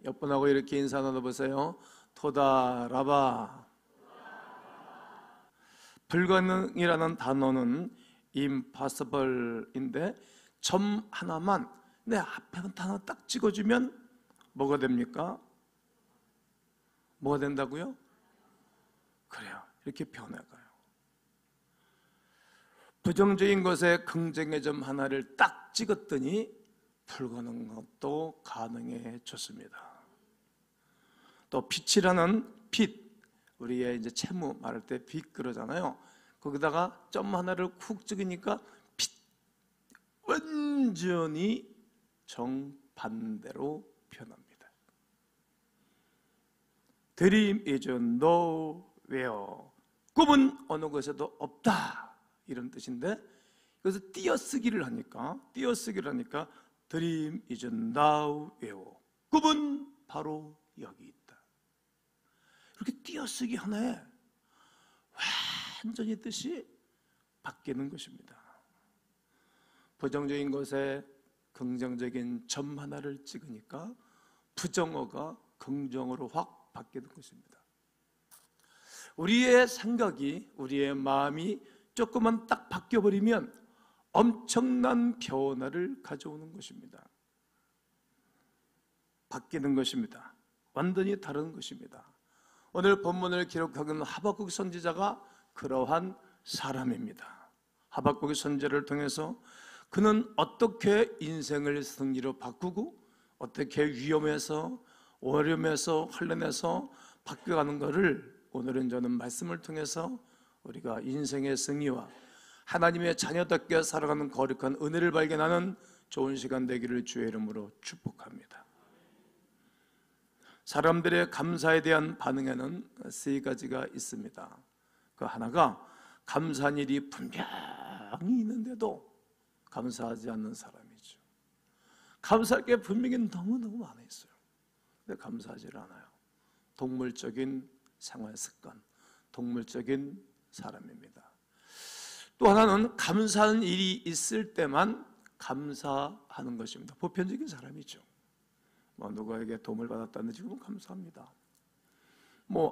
옆분하고 이렇게 인사 나눠보세요. 토다라바. 불가능이라는 단어는 impossible인데 점 하나만 내 앞에 단어 딱 찍어주면 뭐가 됩니까? 뭐가 된다고요? 그래요. 이렇게 변해가요. 부정적인 것에 긍정의 점 하나를 딱 찍었더니 불가능한 것도 가능해졌습니다. 또 빛이라는 빛, 우리의 이제 채무 말할 때 빛 그러잖아요. 거기다가 점 하나를 쿡 찍으니까 빛, 완전히 정반대로 변합니다. Dream is nowhere. 꿈은 어느 곳에도 없다, 이런 뜻인데, 그래서 띄어쓰기를 하니까 Dream is nowhere. 꿈은 바로 여기 있다. 이렇게 띄어쓰기 하나에 완전히 뜻이 바뀌는 것입니다. 부정적인 것에 긍정적인 점 하나를 찍으니까 부정어가 긍정어로 확 바뀌는 것입니다. 우리의 생각이, 우리의 마음이 조금만 딱 바뀌어버리면 엄청난 변화를 가져오는 것입니다. 바뀌는 것입니다. 완전히 다른 것입니다. 오늘 본문을 기록하고 있는 하박국 선지자가 그러한 사람입니다. 하박국의 선지자를 통해서 그는 어떻게 인생을 승리로 바꾸고 어떻게 위험에서 어려움에서 환난에서 바뀌어가는 것을 오늘은 저는 말씀을 통해서 우리가 인생의 승리와 하나님의 자녀답게 살아가는 거룩한 은혜를 발견하는 좋은 시간 되기를 주의 이름으로 축복합니다. 사람들의 감사에 대한 반응에는 세 가지가 있습니다. 그 하나가 감사한 일이 분명히 있는데도 감사하지 않는 사람이죠. 감사할 게 분명히 너무너무 많아 있어요. 근데 감사하지 않아요. 동물적인 생활 습관, 동물적인 사람입니다. 또 하나는 감사한 일이 있을 때만 감사하는 것입니다. 보편적인 사람이죠. 누구에게 도움을 받았다는지 그건 감사합니다.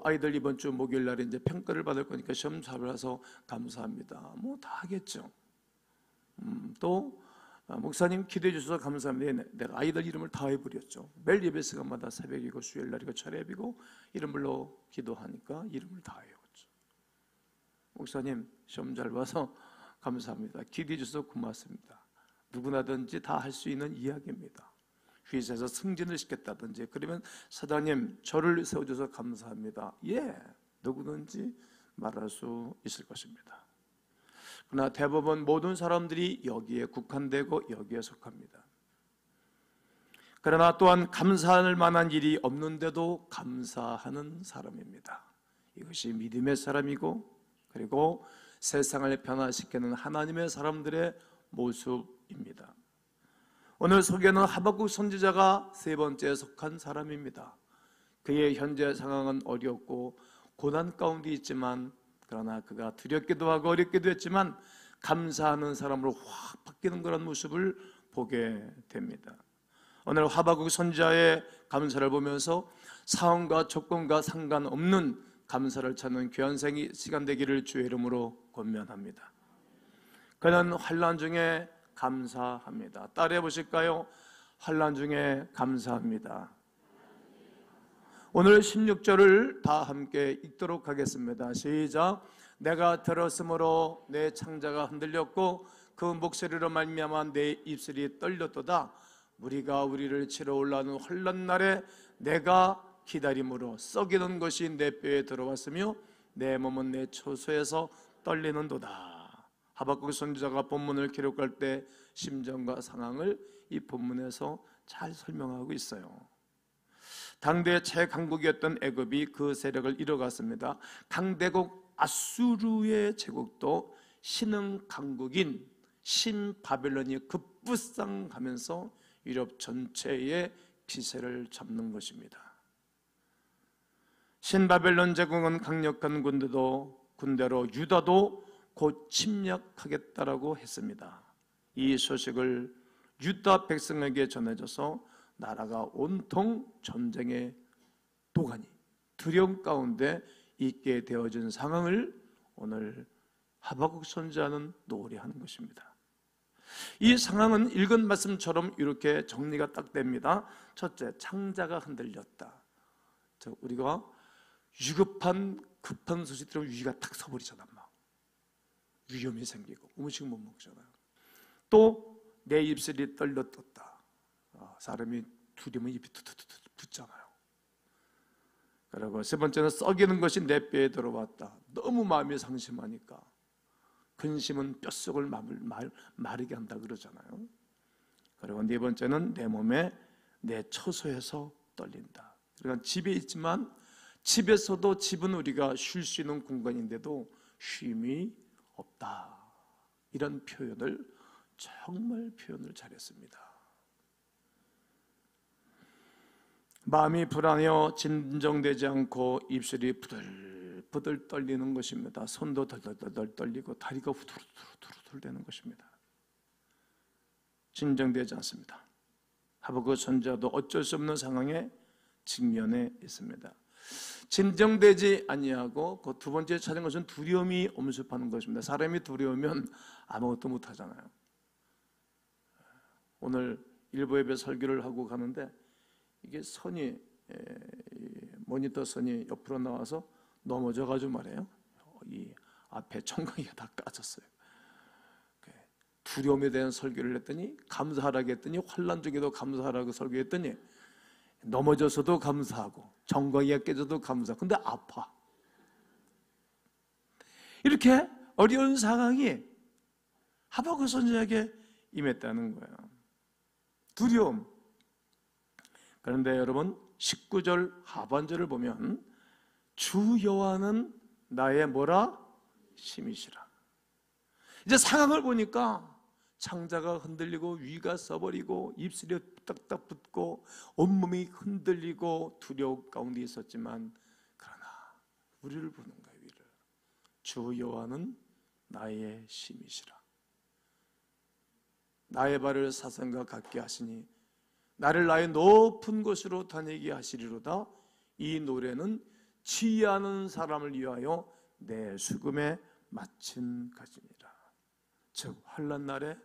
아이들 이번 주 목요일 날에 이제 평가를 받을 거니까 시험 잘 봐서 감사합니다. 다 하겠죠. 또 목사님 기도해 주셔서 감사합니다. 내가 아이들 이름을 다 해버렸죠. 매일 예배 시간마다 새벽이고 수요일 날이고 철야이고 이름으로 기도하니까 이름을 다 외웠죠. 목사님 시험 잘 봐서 감사합니다. 기도해 주셔서 고맙습니다. 누구나든지 다 할 수 있는 이야기입니다. 회사에서 승진을 시켰다든지, 그러면 사장님 저를 세워줘서 감사합니다. 누구든지 말할 수 있을 것입니다. 그러나 대부분 모든 사람들이 여기에 국한되고 여기에 속합니다. 그러나 또한 감사할 만한 일이 없는데도 감사하는 사람입니다. 이것이 믿음의 사람이고, 그리고 세상을 변화시키는 하나님의 사람들의 모습입니다. 오늘 소개하는 하박국 선지자가 세 번째에 속한 사람입니다. 그의 현재 상황은 어렵고 고난 가운데 있지만, 그러나 그가 두렵기도 하고 어렵기도 했지만 감사하는 사람으로 확 바뀌는 그런 모습을 보게 됩니다. 오늘 하박국 선지자의 감사를 보면서 상황과 조건과 상관없는 감사를 찾는 귀한 시간 되기를 주의 이름으로 권면합니다. 그는 환난 중에 감사합니다. 따라해 보실까요? 환난 중에 감사합니다. 오늘 16절을 다 함께 읽도록 하겠습니다. 시작. 내가 들었으므로 내 창자가 흔들렸고 그 목소리로 말미암아 내 입술이 떨렸도다. 무리가 우리를 치러 올라오는 환난 날에 내가 기다림으로 썩이는 것이 내 뼈에 들어왔으며 내 몸은 내 초소에서 떨리는도다. 하박국 선지자가 본문을 기록할 때 심정과 상황을 이 본문에서 잘 설명하고 있어요. 당대 최강국이었던 애굽이 그 세력을 잃어갔습니다. 강대국 아수르의 제국도 신흥 강국인 신바벨론이 급부상하면서 유럽 전체의 기세를 잡는 것입니다. 신바벨론 제국은 강력한 군대로 유다도 곧 침략하겠다라고 했습니다. 이 소식을 유다 백성에게 전해져서 나라가 온통 전쟁의 도가니, 두려움 가운데 있게 되어진 상황을 오늘 하박국 선지자는 노래하는 것입니다. 이 상황은 읽은 말씀처럼 이렇게 정리가 딱 됩니다. 첫째, 창자가 흔들렸다. 우리가 위급한 급한 소식 들으면 위가 탁 서버리잖아. 막 위험이 생기고 음식 못 먹잖아요. 또 내 입술이 떨렸다. 사람이 두려우면 입이 툭툭툭 붙잖아요. 그리고 세 번째는 썩이는 것이 내 뼈에 들어왔다. 너무 마음이 상심하니까. 근심은 뼛속을 마르게 한다 그러잖아요. 그리고 네 번째는 내 몸에 내 처소에서 떨린다. 그러니까 집에 있지만 집에서도 집은 우리가 쉴 수 있는 공간인데도 쉼이 없다. 이런 표현을 정말 표현을 잘했습니다. 마음이 불안해요. 진정되지 않고 입술이 부들부들 떨리는 것입니다. 손도 덜덜덜 떨리고 다리가 후들후들 되는 것입니다. 진정되지 않습니다. 하박국 선지자도 어쩔 수 없는 상황에 직면해 있습니다. 진정되지 아니하고 그 두 번째 찾은 것은 두려움이 엄습하는 것입니다. 사람이 두려우면 아무것도 못하잖아요. 오늘 일부 예배 설교를 하고 가는데 이게 선이 모니터 선이 옆으로 나와서 넘어져가지고 말이에요. 이 앞에 청강이가 다 까졌어요. 두려움에 대한 설교를 했더니 감사하라고 했더니 환난 중에도 감사하라고 설교했더니 넘어져서도 감사하고 정강이가 깨져도 감사하고 근데 아파. 이렇게 어려운 상황이 하박국 선지자에게 임했다는 거예요. 두려움. 그런데 여러분 19절 하반절을 보면 주 여호와는 나의 뭐라? 힘이시라. 이제 상황을 보니까 창자가 흔들리고 위가 써버리고 입술이 딱딱 붙고 온몸이 흔들리고 두려움 가운데 있었지만 그러나 우리를 부는 거예요. 위를. 주 여호와는 나의 힘이시라. 나의 발을 사슴과 같게 하시니 나를 나의 높은 곳으로 다니게 하시리로다. 이 노래는 지혜하는 사람을 위하여 내 수금에 마친 것이니라. 즉 환난 날에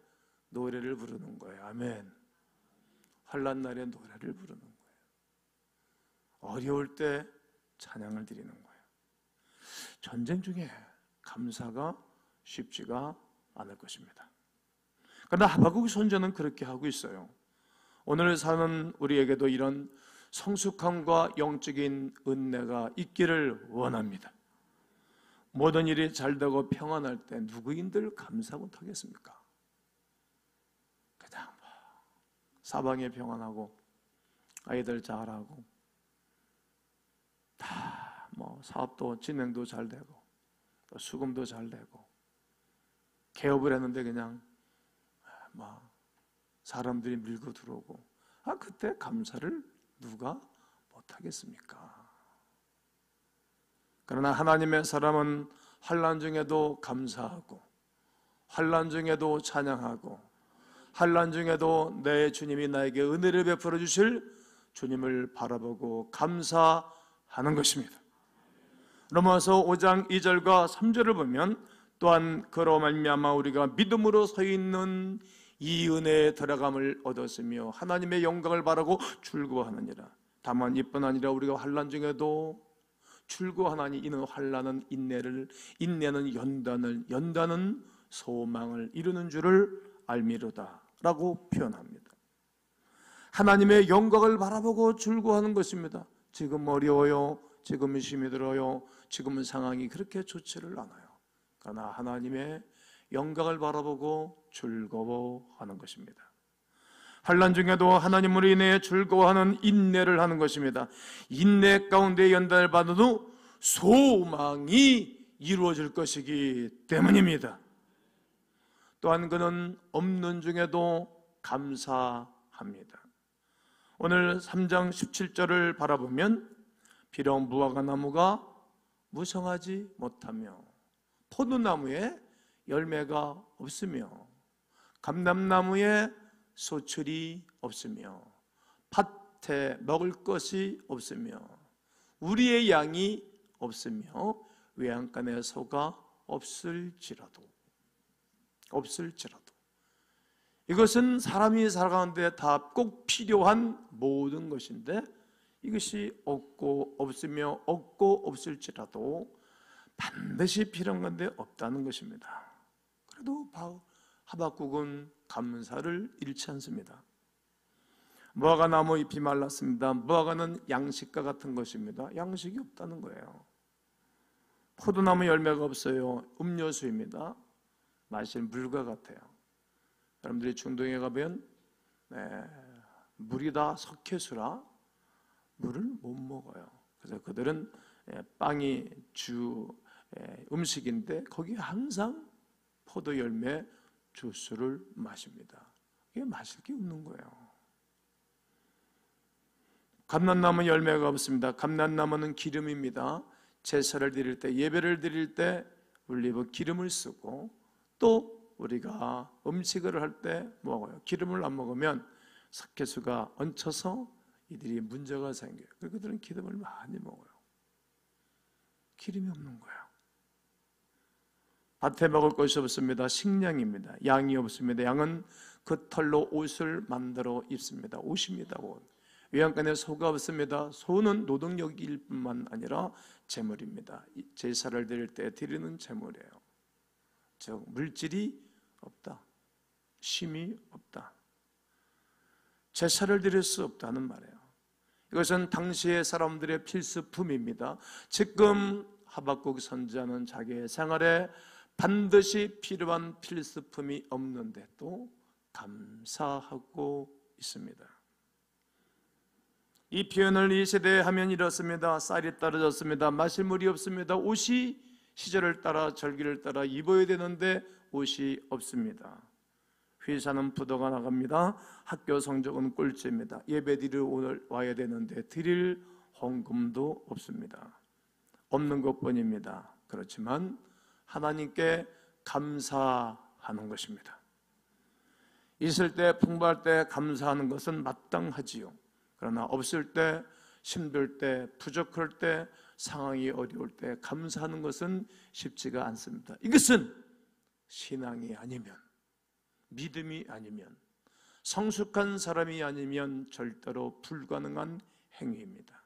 노래를 부르는 거예요. 아멘. 환난 날에 노래를 부르는 거예요. 어려울 때 찬양을 드리는 거예요. 전쟁 중에 감사가 쉽지가 않을 것입니다. 그러나 하박국 선지자는 그렇게 하고 있어요. 오늘 사는 우리에게도 이런 성숙함과 영적인 은혜가 있기를 원합니다. 모든 일이 잘되고 평안할 때 누구인들 감사 못하겠습니까? 그냥 사방에 평안하고 아이들 잘하고 다 사업도 진행도 잘 되고 수금도 잘 되고 개업을 했는데 그냥 사람들이 밀고 들어오고 그때 감사를 누가 못하겠습니까? 그러나 하나님의 사람은 환난 중에도 감사하고 환난 중에도 찬양하고 환난 중에도 내 주님이 나에게 은혜를 베풀어 주실 주님을 바라보고 감사하는 것입니다. 로마서 5장 2절과 3절을 보면 또한 그로 말미암아 우리가 믿음으로 서 있는 이 은혜에 들어감을 얻었으며 하나님의 영광을 바라고 즐거워하느니라. 다만 이뿐 아니라 우리가 환난 중에도 즐거워하나니 이는 환난은 인내는 연단은 소망을 이루는 줄을 알미로다 라고 표현합니다. 하나님의 영광을 바라보고 즐거워하는 것입니다. 지금 어려워요, 지금 힘이 들어요, 지금은 상황이 그렇게 좋지를 않아요. 그러나 하나님의 영광을 바라보고 즐거워하는 것입니다. 환난 중에도 하나님으로 인해 즐거워하는 인내를 하는 것입니다. 인내 가운데 연단을 받은 후 소망이 이루어질 것이기 때문입니다. 또한 그는 없는 중에도 감사합니다. 오늘 3장 17절을 바라보면 비록 무화과나무가 무성하지 못하며 포도나무에 열매가 없으며 감람나무에 소출이 없으며 밭에 먹을 것이 없으며 우리의 양이 없으며 외양간에 소가 없을지라도 이것은 사람이 살아가는데 다 꼭 필요한 모든 것인데 이것이 없고 없으며 없고 없을지라도 반드시 필요한 건데 없다는 것입니다. 그래도 하박국은 감사를 잃지 않습니다. 무화과 나무 잎이 말랐습니다. 무화과는 양식과 같은 것입니다. 양식이 없다는 거예요. 포도나무 열매가 없어요. 음료수입니다. 마실 물과 같아요. 여러분들이 중동에 가면 물이 다 석회수라 물을 못 먹어요. 그래서 그들은 빵이 주 음식인데 거기에 항상 포도 열매 주스를 마십니다. 이게 마실 게 없는 거예요. 감람나무 열매가 없습니다. 감람나무는 기름입니다. 제사를 드릴 때, 예배를 드릴 때 올리브 기름을 쓰고, 또 우리가 음식을 할 때 먹어요. 기름을 안 먹으면 석회수가 얹혀서 이들이 문제가 생겨요. 그들은 기름을 많이 먹어요. 기름이 없는 거예요. 밭에 먹을 것이 없습니다. 식량입니다. 양이 없습니다. 양은 그 털로 옷을 만들어 입습니다. 옷입니다. 옷. 외양간에 소가 없습니다. 소는 노동력일 뿐만 아니라 재물입니다. 제사를 드릴 때 드리는 재물이에요. 즉 물질이 없다, 쉼이 없다, 제사를 드릴 수 없다는 말이에요. 이것은 당시의 사람들의 필수품입니다. 지금 하박국 선지자는 자기의 생활에 반드시 필요한 필수품이 없는데도 감사하고 있습니다. 이 표현을 이 세대에 하면 이렇습니다. 쌀이 떨어졌습니다. 마실 물이 없습니다. 옷이 시절을 따라 절기를 따라 입어야 되는데 옷이 없습니다. 회사는 부도가 나갑니다. 학교 성적은 꼴찌입니다. 예배 드리러 오늘 와야 되는데 드릴 헌금도 없습니다. 없는 것뿐입니다. 그렇지만 하나님께 감사하는 것입니다. 있을 때 풍부할 때 감사하는 것은 마땅하지요. 그러나 없을 때, 힘들 때, 부족할 때, 상황이 어려울 때 감사하는 것은 쉽지가 않습니다. 이것은 신앙이 아니면, 믿음이 아니면, 성숙한 사람이 아니면 절대로 불가능한 행위입니다.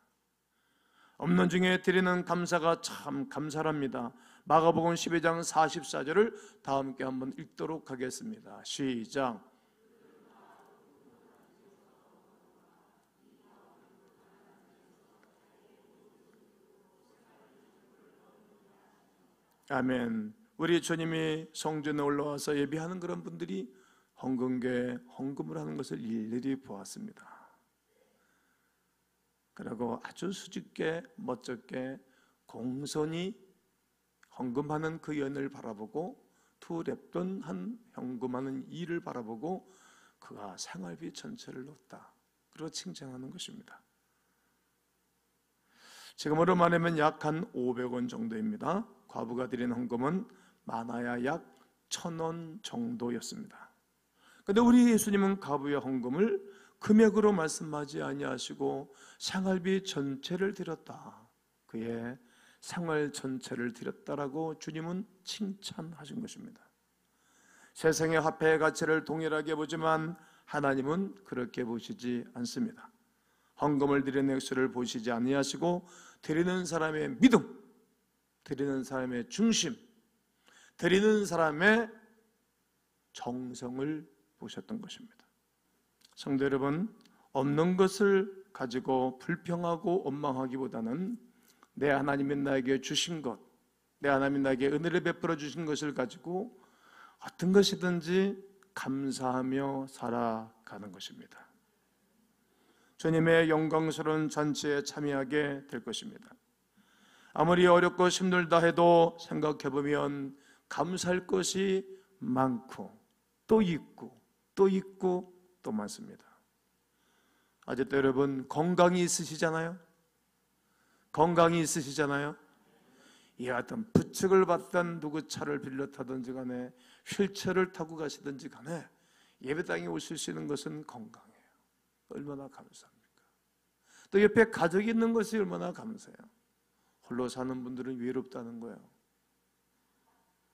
없는 중에 드리는 감사가 참 감사랍니다. 마가복음 12장 44절을 다 함께 한번 읽도록 하겠습니다. 시작. 아멘. 우리 주님이 성전에 올라와서 예배하는 그런 분들이 헌금궤에 헌금을 하는 것을 일일이 보았습니다. 그리고 아주 수줍게 멋쩍게 공손히 헌금하는 그 연을 바라보고 두 랩돈 한 헌금하는 이를 바라보고 그가 생활비 전체를 넣었다. 그리고 칭찬하는 것입니다. 지금으로 말하면 약 한 500원 정도입니다. 과부가 드린 헌금은 많아야 약 1,000원 정도였습니다. 그런데 우리 예수님은 과부의 헌금을 금액으로 말씀하지 아니하시고 생활비 전체를 드렸다. 그의 생활 전체를 드렸다라고 주님은 칭찬하신 것입니다. 세상의 화폐의 가치를 동일하게 보지만 하나님은 그렇게 보시지 않습니다. 헌금을 드리는 액수를 보시지 아니하시고 드리는 사람의 믿음, 드리는 사람의 중심, 드리는 사람의 정성을 보셨던 것입니다. 성도 여러분, 없는 것을 가지고 불평하고 원망하기보다는 내 하나님이 나에게 주신 것, 내 하나님이 나에게 은혜를 베풀어 주신 것을 가지고 어떤 것이든지 감사하며 살아가는 것입니다. 주님의 영광스러운 잔치에 참여하게 될 것입니다. 아무리 어렵고 힘들다 해도 생각해보면 감사할 것이 많고 또 있고 또 있고 또 많습니다. 아직도 여러분 건강이 있으시잖아요? 건강이 있으시잖아요? 이 어떤 부축을 받던 누구 차를 빌려 타든지 간에 휠체어를 타고 가시든지 간에 예배당에 오실 수 있는 것은 건강이에요. 얼마나 감사합니까? 또 옆에 가족이 있는 것이 얼마나 감사해요. 홀로 사는 분들은 외롭다는 거예요.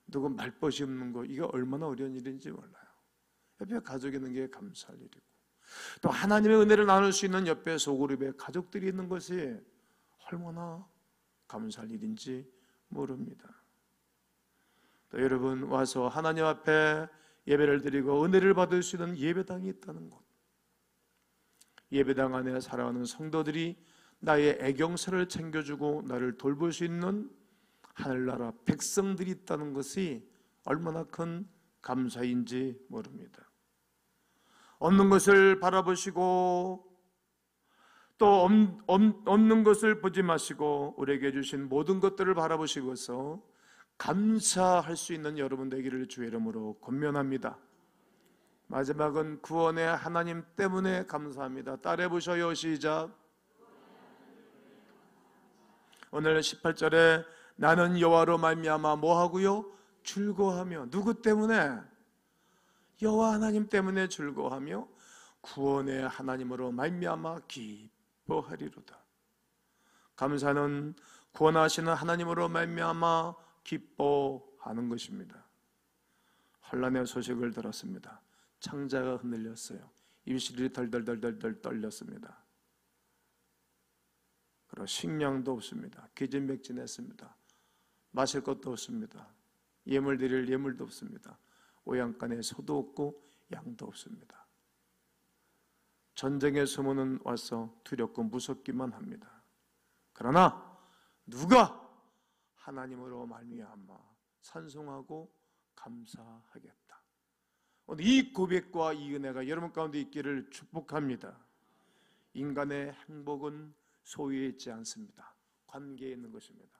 누구 말벗이 없는 거, 이게 얼마나 어려운 일인지 몰라요. 옆에 가족이 있는 게 감사할 일이고, 또 하나님의 은혜를 나눌 수 있는 옆에 소그룹에 가족들이 있는 것이 얼마나 감사할 일인지 모릅니다. 또 여러분 와서 하나님 앞에 예배를 드리고 은혜를 받을 수 있는 예배당이 있다는 것, 예배당 안에 살아가는 성도들이 나의 애경사를 챙겨주고 나를 돌볼 수 있는 하늘나라 백성들이 있다는 것이 얼마나 큰 감사인지 모릅니다. 없는 것을 바라보시고 또 없는 것을 보지 마시고 우리에게 주신 모든 것들을 바라보시고서 감사할 수 있는 여러분 되기를 주의 이름으로 권면합니다. 마지막은 구원의 하나님 때문에 감사합니다. 따라해 보셔요. 시작. 오늘 18절에 나는 여호와로 말미암아 뭐하고요? 즐거워하며. 누구 때문에? 여호와 하나님 때문에 즐거워하며 구원의 하나님으로 말미암아 기뻐하리로다. 감사는 구원하시는 하나님으로 말미암아 기뻐하는 것입니다. 환난의 소식을 들었습니다. 창자가 흔들렸어요. 입술이 덜덜덜덜 떨렸습니다. 그리고 식량도 없습니다. 기진맥진했습니다. 마실 것도 없습니다. 예물 드릴 예물도 없습니다. 오양간에 소도 없고 양도 없습니다. 전쟁의 소문은 와서 두렵고 무섭기만 합니다. 그러나 누가 하나님으로 말미암아 찬송하고 감사하겠다. 오늘 이 고백과 이 은혜가 여러분 가운데 있기를 축복합니다. 인간의 행복은 소유에 있지 않습니다. 관계에 있는 것입니다.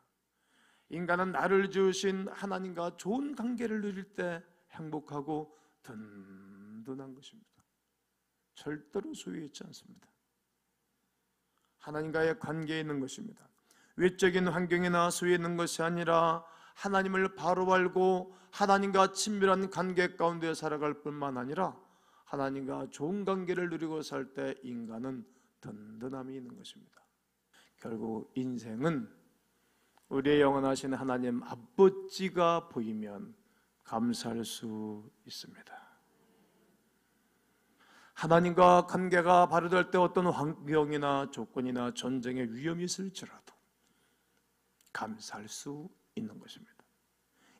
인간은 나를 지으신 하나님과 좋은 관계를 누릴 때 행복하고 든든한 것입니다. 절대로 소유에 있지 않습니다. 하나님과의 관계에 있는 것입니다. 외적인 환경이나 소유에 있는 것이 아니라 하나님을 바로 알고 하나님과 친밀한 관계 가운데 살아갈 뿐만 아니라 하나님과 좋은 관계를 누리고 살 때 인간은 든든함이 있는 것입니다. 결국 인생은 우리의 영원하신 하나님 아버지가 보이면 감사할 수 있습니다. 하나님과 관계가 바로될 때 어떤 환경이나 조건이나 전쟁의 위험이 있을지라도 감사할 수 있는 것입니다.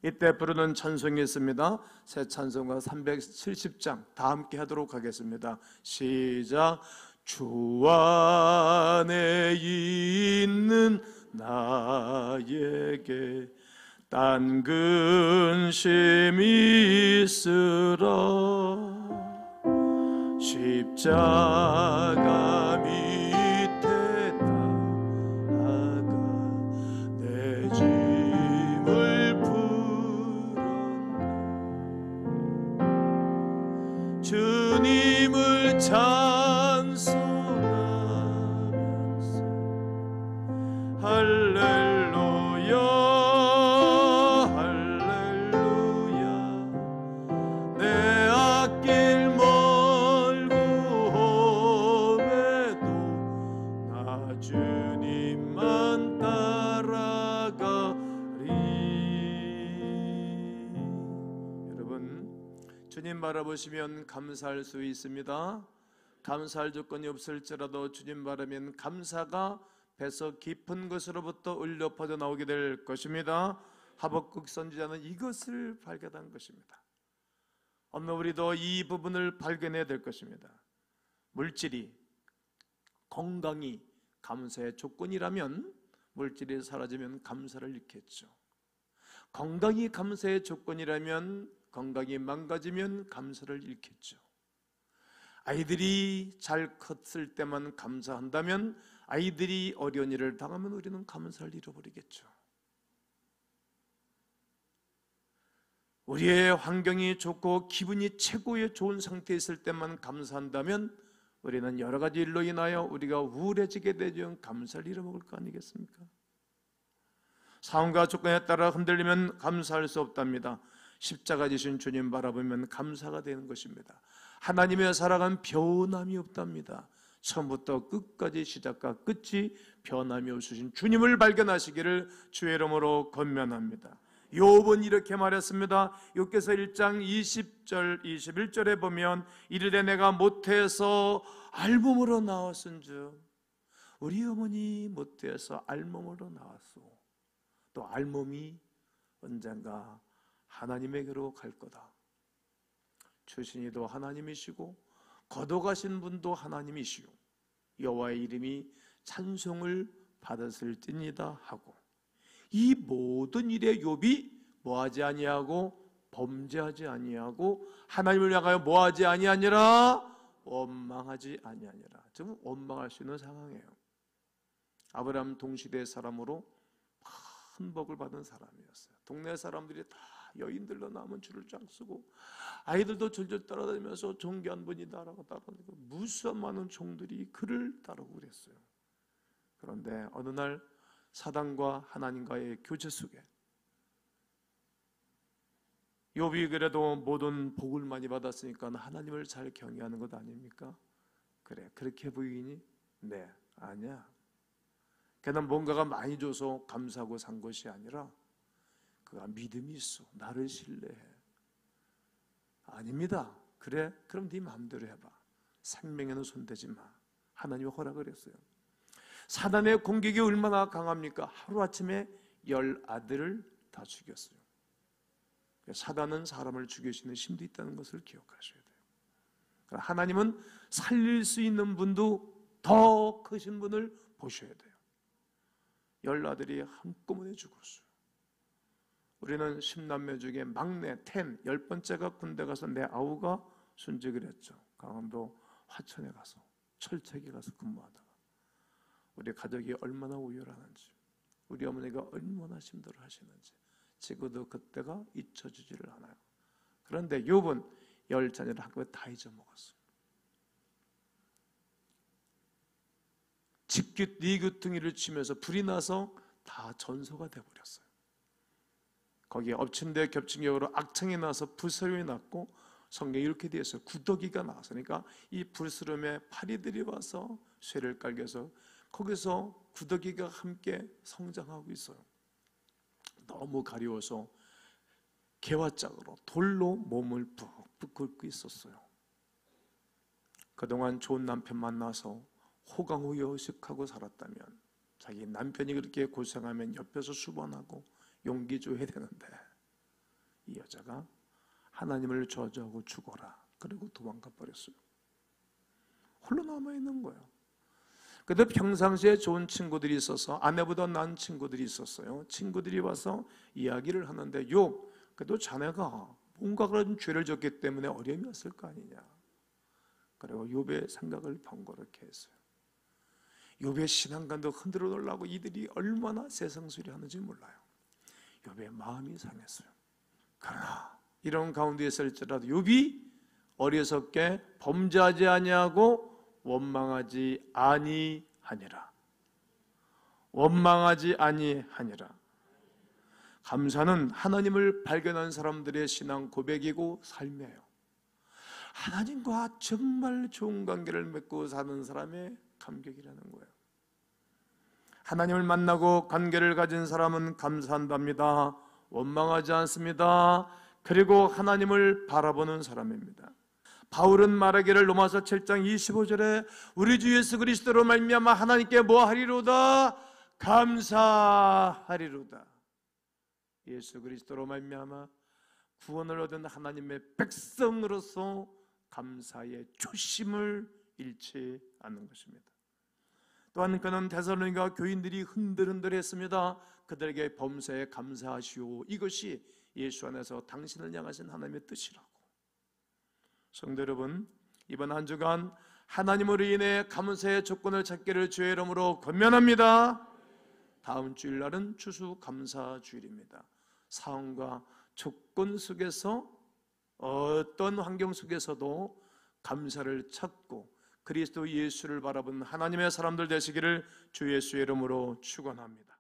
이때 부르는 찬송이 있습니다. 새 찬송가 370장 다 함께 하도록 하겠습니다. 시작. 주 안에 있는 나에게 딴 근심이 있으라. 십자가 밑에 나아가 내 짐을 풀었네. 주님을 찬송하면서 할렐루야 할렐루야. 내 앞길 멀고 험해도 나 주님만 따라가리. 여러분, 주님 바라보시면 감사할 수 있습니다. 감사할 조건이 없을지라도 주님 바라면 감사가 배서 깊은 것으로부터 흘려 퍼져 나오게 될 것입니다. 하박국 선지자는 이것을 발견한 것입니다. 오늘 우리도 이 부분을 발견해야 될 것입니다. 물질이, 건강이 감사의 조건이라면 물질이 사라지면 감사를 잃겠죠. 건강이 감사의 조건이라면 건강이 망가지면 감사를 잃겠죠. 아이들이 잘 컸을 때만 감사한다면 아이들이 어려운 일을 당하면 우리는 감사를 잃어버리겠죠. 우리의 환경이 좋고 기분이 최고의 좋은 상태에 있을 때만 감사한다면 우리는 여러 가지 일로 인하여 우리가 우울해지게 되면 감사를 잃어먹을 거 아니겠습니까? 상황과 조건에 따라 흔들리면 감사할 수 없답니다. 십자가 지신 주님 바라보면 감사가 되는 것입니다. 하나님의 사랑은 변함이 없답니다. 처음부터 끝까지 시작과 끝이 변함이 없으신 주님을 발견하시기를 주의 이름으로 권면합니다. 욥은 이렇게 말했습니다. 욥기서 1장 20절 21절에 보면 이르되 내가 모태에서 알몸으로 나왔은즉, 우리 어머니 모태에서 알몸으로 나왔소. 또 알몸이 언젠가 하나님에게로 갈 거다. 출신이도 하나님이시고 거둬가신 분도 하나님이시오. 여호와의 이름이 찬송을 받았을지니이다 하고, 이 모든 일에 욥이 뭐하지 아니하고 범죄하지 아니하고 하나님을 향하여 뭐하지 아니하니라, 원망하지 아니하니라. 좀 원망할 수 있는 상황이에요. 아브라함 동시대 사람으로 큰 복을 받은 사람이었어요. 동네 사람들이 다 여인들로 남은 줄을 쫙 쓰고 아이들도 졸졸 따라다니면서 존귀한 분이다라고 따라다니고 무수한 많은 종들이 그를 따르고 그랬어요. 그런데 어느 날 사단과 하나님과의 교제 속에 욥이 그래도 모든 복을 많이 받았으니까 하나님을 잘 경외하는 것 아닙니까? 그래, 그렇게 보이니? 네, 아니야. 걔는 뭔가가 많이 줘서 감사하고 산 것이 아니라 그가 믿음이 있어. 나를 신뢰해. 아닙니다. 그래? 그럼 네 마음대로 해봐. 생명에는 손대지 마. 하나님이 허락을 했어요. 사단의 공격이 얼마나 강합니까? 하루아침에 10아들을 다 죽였어요. 사단은 사람을 죽일 수 있는 힘도 있다는 것을 기억하셔야 돼요. 하나님은 살릴 수 있는 분도 더 크신 분을 보셔야 돼요. 10아들이 한꺼번에 죽었어요. 우리는 10남매 중에 막내 10번째가 군대 가서 내 아우가 순직을 했죠. 강원도 화천에 가서 철책에 가서 근무하다가 우리 가족이 얼마나 우열하는지, 우리 어머니가 얼마나 힘들어 하시는지 지금도 그때가 잊혀지지를 않아요. 그런데 욥은 10자녀를 한꺼번에 다 잊어먹었어요. 직귀 니귀퉁이를 치면서 불이 나서 다 전소가 되어버렸어요. 거기에 엎친 데 겹친 격으로 악창이 나서 불사름이 났고, 성경에 이렇게 되어 있어요. 구더기가 나왔으니까 이 불스름에 파리들이 와서 쇠를 깔겨서 거기서 구더기가 함께 성장하고 있어요. 너무 가려워서 개화짝으로 돌로 몸을 푹푹 긁고 있었어요. 그동안 좋은 남편 만나서 호강호여식하고 살았다면 자기 남편이 그렇게 고생하면 옆에서 수반하고 용기 줘야 되는데, 이 여자가 하나님을 저주하고 죽어라 그리고 도망가 버렸어요. 홀로 남아있는 거예요. 근데 평상시에 좋은 친구들이 있어서, 아내보다 나은 친구들이 있었어요. 친구들이 와서 이야기를 하는데, 욥, 그래도 자네가 뭔가 그런 죄를 졌기 때문에 어려움이 왔을 거 아니냐. 그리고 욥의 생각을 번거롭게 했어요. 욥의 신앙관도 흔들어 놓으려고 이들이 얼마나 세상소리 하는지 몰라요. 욥의 마음이 상했어요. 그러나 이런 가운데 있을지라도 욥이 어리석게 범죄하지 아니하고 원망하지 아니하니라. 원망하지 아니하니라. 감사는 하나님을 발견한 사람들의 신앙 고백이고 삶이에요. 하나님과 정말 좋은 관계를 맺고 사는 사람의 감격이라는 거예요. 하나님을 만나고 관계를 가진 사람은 감사한답니다. 원망하지 않습니다. 그리고 하나님을 바라보는 사람입니다. 바울은 말하기를 로마서 7장 25절에 우리 주 예수 그리스도로 말미암아 하나님께 뭐 하리로다? 감사하리로다. 예수 그리스도로 말미암아 구원을 얻은 하나님의 백성으로서 감사의 초심을 잃지 않는 것입니다. 또한 그는 데살로니가 교인들이 흔들흔들했습니다. 그들에게 범사에 감사하시오. 이것이 예수 안에서 당신을 향하신 하나님의 뜻이라고. 성도 여러분, 이번 한 주간 하나님으로 인해 감사의 조건을 찾기를 주의 이름으로 권면합니다. 다음 주일날은 추수감사주일입니다. 상황과 조건 속에서, 어떤 환경 속에서도 감사를 찾고 그리스도 예수를 바라보는 하나님의 사람들 되시기를 주 예수의 이름으로 축원합니다.